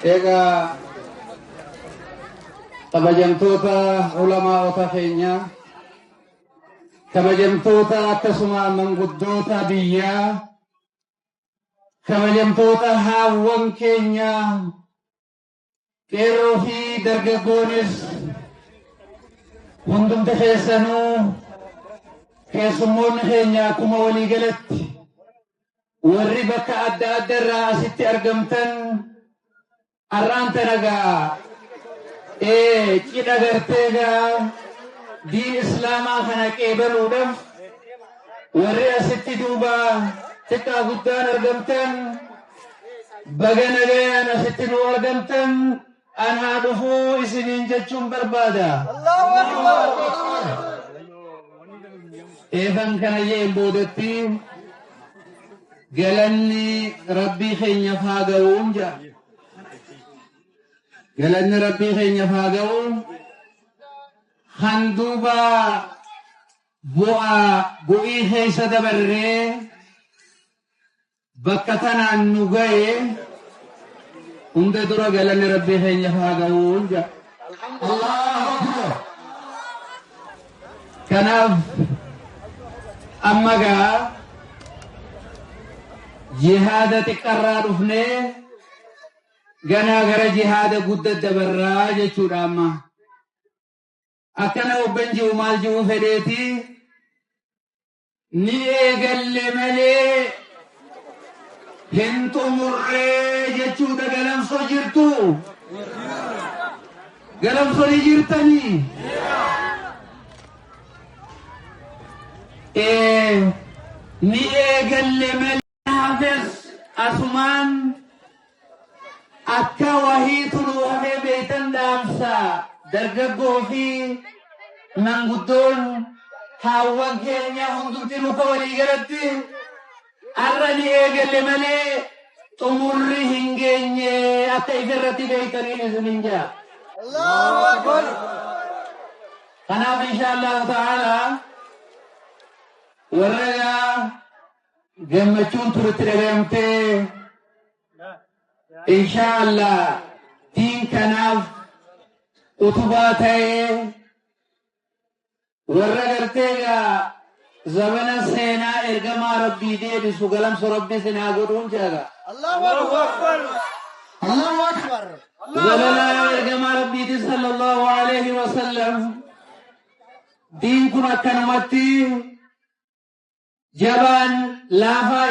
Ega kabajamtoota ulamaa'ota keenya, kabajamtoota akkasuma manguddoota biyyaa, kabajamtoota haawwan keenya, qeerroo fi dargaggoonis hundumti keessanuu keessummoonni keenya akkuma walii galatti warri bakka adda addaarraa asitti argamtan arraan tanagaa cidha garteegaa diin islaamaa kana qeebaluudhaaf warri asitti duuba xiqqaa guddaan argamtan baga nagayaan asitti nu argamtan anaa dhufuu isiniin jechuun barbaada. Eefan kana jeen boodatti galanni rabbii keenyaaf haa ga'uun jedha. Galanni rabbii keenyaaf haa ga'uun handuuba bu'ii keessa dabarree bakka tanaan nu ga'e hunda dura galanni rabbii keenyaaf haa ga'uun jedha. Kanaaf amma gaa jihaada xiqqarraa dhufnee ganaa gara jihaada guddaa dabarraa jechuudha. Amma akkana obban jiru maal jiru fedheeti ni eegalle malee hin xumurree jechuudha. Galamsoo jirtu, galamsoo ni jirtanii. Ni eegalle malee haafes asumaan akka wahiitu nu hafee beektan dhaamsa dargaggoo fi manguddoon haawwan keenya hundumti nuka walii galatti arra ni eegalle malee xumurri hin geenye akka ifirratti beektaniin isinin jira. Kanaaf inshaallahu ta'ala warra gammachuun turutti dhagayamtee inshaallah diin kanaaf utubaa ta'ee warra garteegaa zamana seenaa ergamaa rabbii deebisu galamsa rabbii sinaa godhuun jaaga. Allahu akbar, Allahu akbar. Zamana ergamaa rabbiiti sallallahu alaihi wasallam diin kun akkanumatti jabaan laafaa